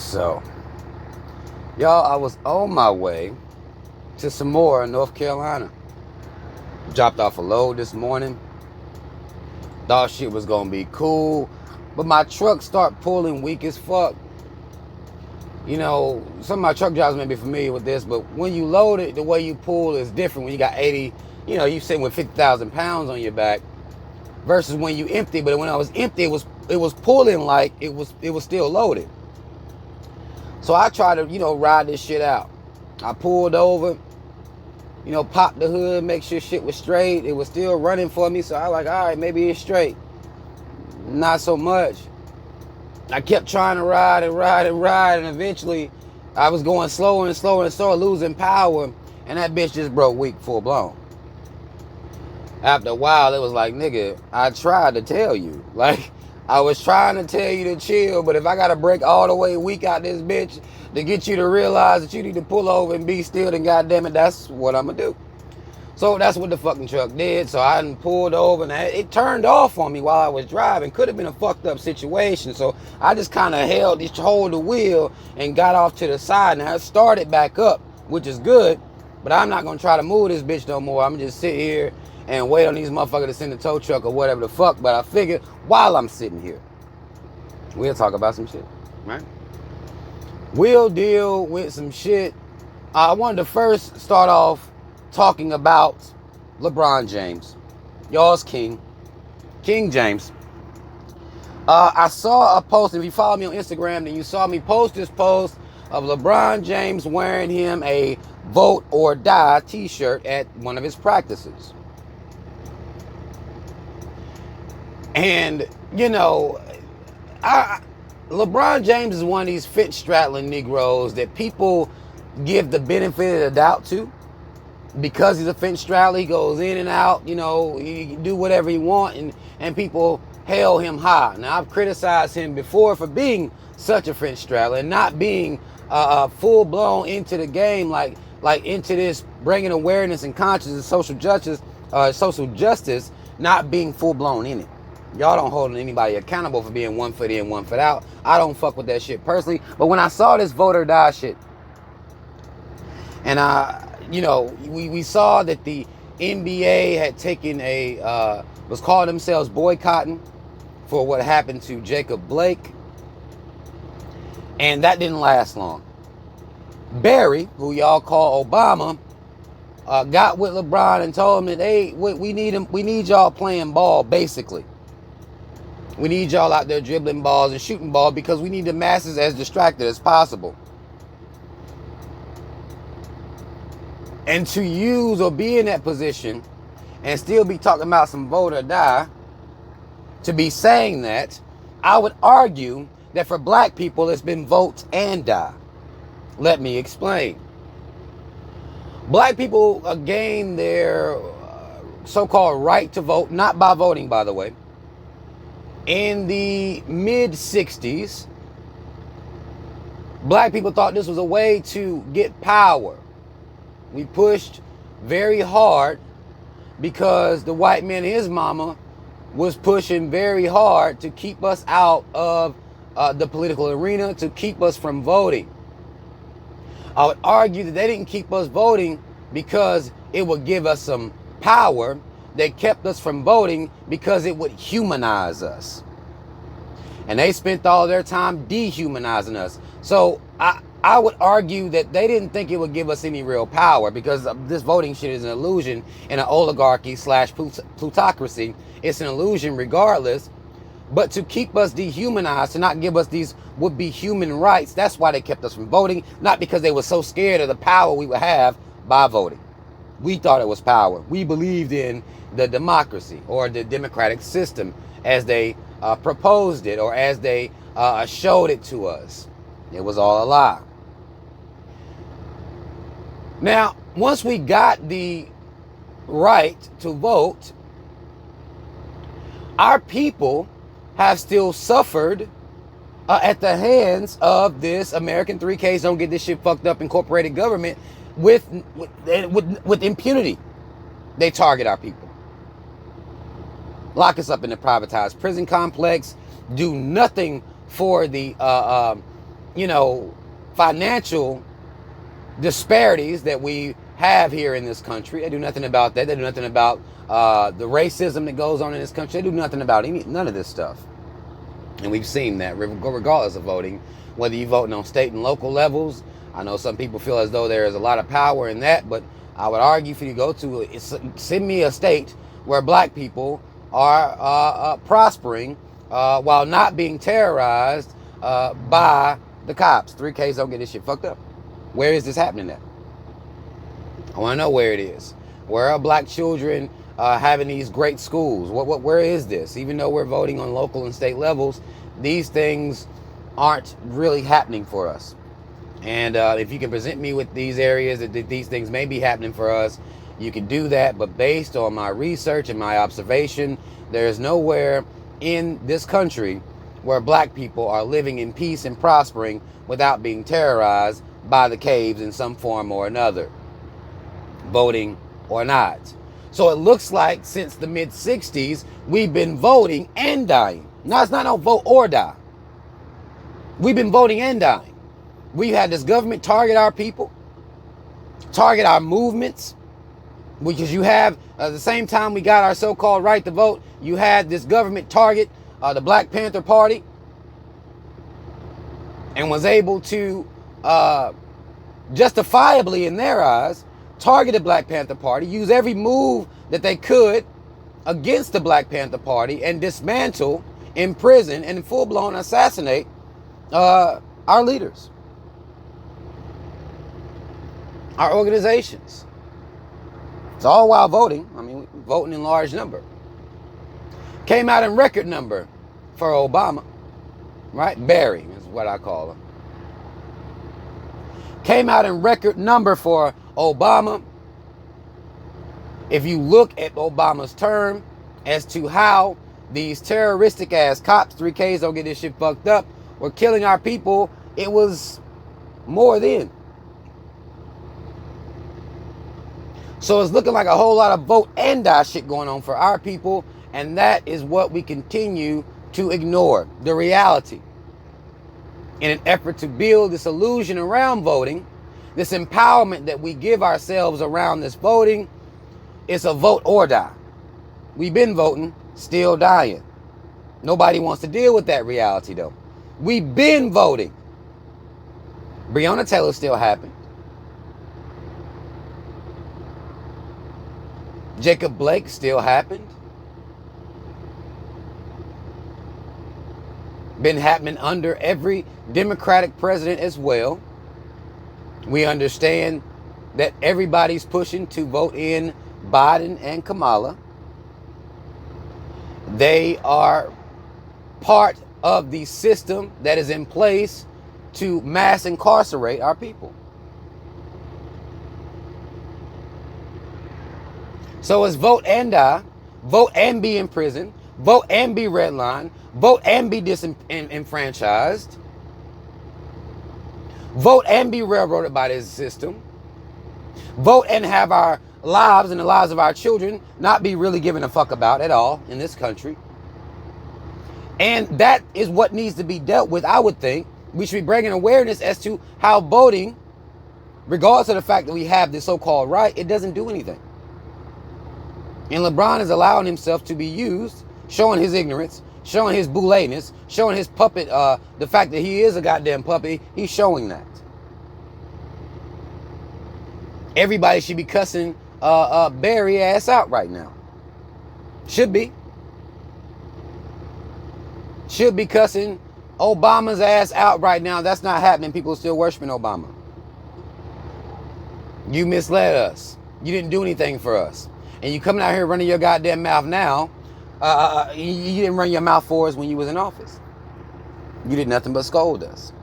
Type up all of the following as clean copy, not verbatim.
So, y'all, I was on my way to Samora, North Carolina. Dropped off a load this morning. Thought shit was gonna be cool, but my truck start pulling weak as fuck. You know, some of my truck drivers may be familiar with this, but when you load it, the way you pull is different. When you got 80, you know, you sitting with 50,000 pounds on your back, versus when you empty. But when I was empty, it was pulling like it was still loaded. So I tried to, ride this shit out. I pulled over, popped the hood, make sure shit was straight. It was still running for me, so I was like, all right, maybe it's straight. Not so much. I kept trying to ride, and eventually I was going slower and slower and slower, losing power, and that bitch just broke weak, full blown. After a while, it was like, nigga, I tried to tell you. Like, I was trying to tell you to chill, but if I gotta break all the way weak out this bitch to get you to realize that you need to pull over and be still, then goddamn it, that's what I'm gonna do. So that's what the fucking truck did. So I pulled over, and it turned off on me while I was driving. Could have been a fucked up situation. So I just kind of held the wheel and got off to the side. Now it started back up, which is good, but I'm not gonna try to move this bitch no more. I'm gonna just sit here and wait on these motherfuckers to send the tow truck or whatever the fuck. But I figured while I'm sitting here, we'll talk about some shit, right? We'll deal with some shit. I wanted to first start off talking about LeBron James, y'all's king James. I saw a post. If you follow me on Instagram, then you saw me post this post of LeBron James wearing him a Vote or Die t-shirt at one of his practices. And, LeBron James is one of these fit-straddling Negroes that people give the benefit of the doubt to. Because he's a fence straddler, he goes in and out, he can do whatever he wants, and people hail him high. Now, I've criticized him before for being such a fence straddler and not being full-blown into the game, like into this, bringing awareness and consciousness, social justice, not being full-blown in it. Y'all don't hold anybody accountable for being 1 foot in, 1 foot out. I don't fuck with that shit personally. But when I saw this vote or die shit, and we saw that the NBA had taken was calling themselves boycotting for what happened to Jacob Blake. And that didn't last long. Barry, who y'all call Obama, got with LeBron and told him that, hey, we need y'all playing ball, basically. We need y'all out there dribbling balls and shooting ball because we need the masses as distracted as possible. And to use or be in that position and still be talking about some vote or die, to be saying that, I would argue that for black people, it's been vote and die. Let me explain. Black people gained their so-called right to vote, not by voting, by the way, in the mid-60s. Black people thought this was a way to get power. We pushed very hard because the white man and his mama was pushing very hard to keep us out of the political arena, to keep us from voting. I would argue that they didn't keep us voting because it would give us some power. They kept us from voting because it would humanize us. And they spent all their time dehumanizing us. So I would argue that they didn't think it would give us any real power because this voting shit is an illusion in an oligarchy / plutocracy. It's an illusion regardless. But to keep us dehumanized, to not give us these would-be human rights, that's why they kept us from voting, not because they were so scared of the power we would have by voting. We thought it was power. We believed in the democracy or the democratic system as they proposed it or as they showed it to us. It was all a lie. Now, once we got the right to vote, our people have still suffered at the hands of this American 3Ks, don't get this shit fucked up, incorporated government with impunity. They target our people. Lock us up in the privatized prison complex. Do nothing for the you know, financial disparities that we have here in this country. They do nothing about that. They do nothing about the racism that goes on in this country. They do nothing about none of this stuff. And we've seen that regardless of voting, whether you're voting on state and local levels. I know some people feel as though there is a lot of power in that, but I would argue for you to go to, send me a state where black people are prospering while not being terrorized by the cops. 3Ks don't get this shit fucked up. Where is this happening at? I want to know where it is. Where are black children having these great schools? Where is this? Even though we're voting on local and state levels, these things aren't really happening for us. And if you can present me with these areas that these things may be happening for us, you can do that. But based on my research and my observation, there is nowhere in this country where black people are living in peace and prospering without being terrorized by the caves in some form or another, voting or not. So it looks like since the mid-60s, we've been voting and dying. Now, it's not no vote or die. We've been voting and dying. We've had this government target our people, target our movements, because you have, at the same time we got our so-called right to vote, you had this government target the Black Panther Party, and was able to justifiably, in their eyes, target the Black Panther Party, use every move that they could against the Black Panther Party, and dismantle, imprison, and full-blown assassinate our leaders, our organizations. It's all while voting. I mean, voting in large number. Came out in record number for Obama, right? Barry is what I call him. Came out in record number for Obama. If you look at Obama's term as to how these terroristic ass cops, 3Ks don't get this shit fucked up, were killing our people, it was more than. So it's looking like a whole lot of vote and die shit going on for our people, and that is what we continue to ignore, the reality. In an effort to build this illusion around voting, this empowerment that we give ourselves around this voting, it's a vote or die. We've been voting, still dying. Nobody wants to deal with that reality though. We've been voting. Breonna Taylor still happened. Jacob Blake still happened. Been happening under every Democratic president as well. We understand that everybody's pushing to vote in Biden and Kamala. They are part of the system that is in place to mass incarcerate our people. So it's vote and die, vote and be in prison, vote and be redlined, vote and be disenfranchised, vote and be railroaded by this system, vote and have our lives and the lives of our children not be really given a fuck about at all in this country. And that is what needs to be dealt with, I would think. We should be bringing awareness as to how voting, regardless of the fact that we have this so-called right, it doesn't do anything. And Lebron is allowing himself to be used, showing his ignorance, showing his boule-ness, showing his puppet, the fact that he is a goddamn puppet. He's showing that. Everybody should be cussing Barry ass out right now. Should be. Should be cussing Obama's ass out right now. That's not happening. People are still worshiping Obama. You misled us. You didn't do anything for us. And you coming out here running your goddamn mouth now. You didn't run your mouth for us when you was in office. You did nothing but scold us.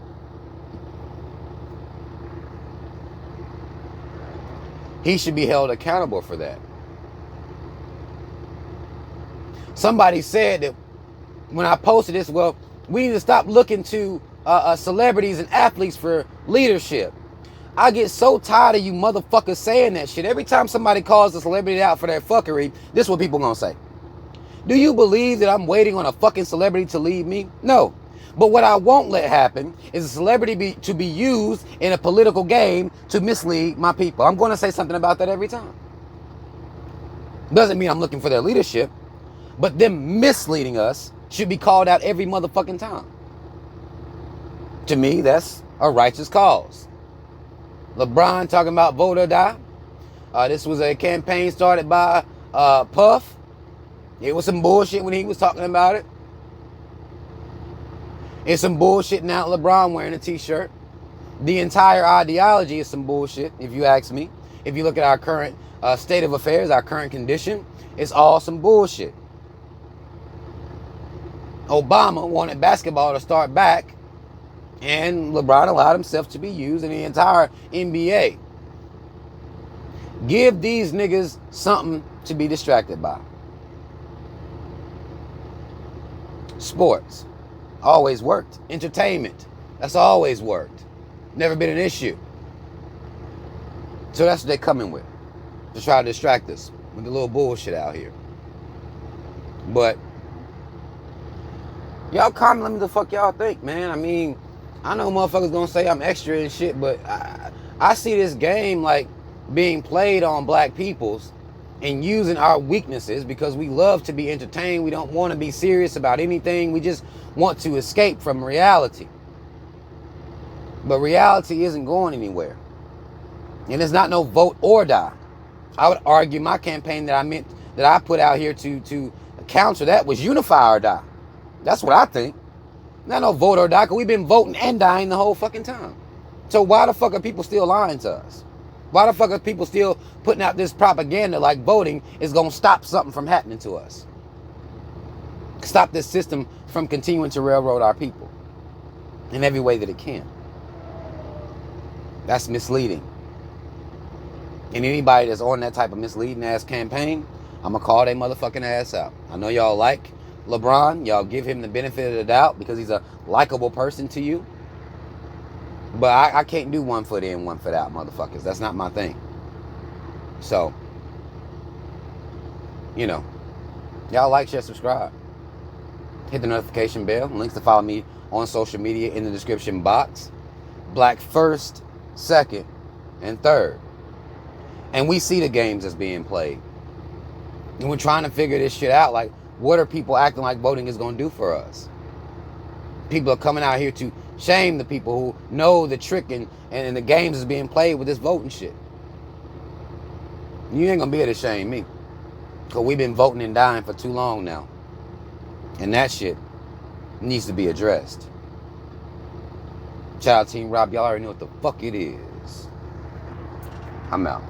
He should be held accountable for that. Somebody said that when I posted this, well, we need to stop looking to celebrities and athletes for leadership. I get so tired of you motherfuckers saying that shit. Every time somebody calls a celebrity out for their fuckery, this is what people gonna say. Do you believe that I'm waiting on a fucking celebrity to lead me? No. But what I won't let happen is a celebrity to be used in a political game to mislead my people. I'm going to say something about that every time. Doesn't mean I'm looking for their leadership, but them misleading us should be called out every motherfucking time. To me, that's a righteous cause. Lebron talking about vote or die. This was a campaign started by Puff. It was some bullshit when he was talking about it. It's some bullshit now LeBron wearing a t-shirt. The entire ideology is some bullshit, if you ask me. If you look at our current state of affairs, our current condition, it's all some bullshit. Obama wanted basketball to start back, and LeBron allowed himself to be used in the entire NBA. Give these niggas something to be distracted by. Sports. Always worked. Entertainment. That's always worked. Never been an issue. So that's what they're coming with. To try to distract us with the little bullshit out here. But y'all comment, let me the fuck y'all think, man. I mean, I know motherfuckers gonna say I'm extra and shit, but I see this game like being played on black peoples and using our weaknesses because we love to be entertained. We don't want to be serious about anything. We just want to escape from reality. But reality isn't going anywhere. And it's not no vote or die. I would argue my campaign that I put out here to counter that was unify or die. That's what I think. Not no vote or die, because we've been voting and dying the whole fucking time. So why the fuck are people still lying to us? Why the fuck are people still putting out this propaganda like voting is going to stop something from happening to us? Stop this system from continuing to railroad our people in every way that it can. That's misleading. And anybody that's on that type of misleading ass campaign, I'm going to call their motherfucking ass out. I know y'all like LeBron. Y'all give him the benefit of the doubt because he's a likable person to you. But I can't do 1 foot in, 1 foot out, motherfuckers. That's not my thing. So, you know, y'all like, share, subscribe. Hit the notification bell. Links to follow me on social media in the description box. Black first, second, and third. And we see the games that's being played. And we're trying to figure this shit out. Like, what are people acting like voting is going to do for us? People are coming out here to shame the people who know the trick and the games is being played with this voting shit. You ain't going to be able to shame me. Because we've been voting and dying for too long now. And that shit needs to be addressed. Child Team Rob, y'all already know what the fuck it is. I'm out.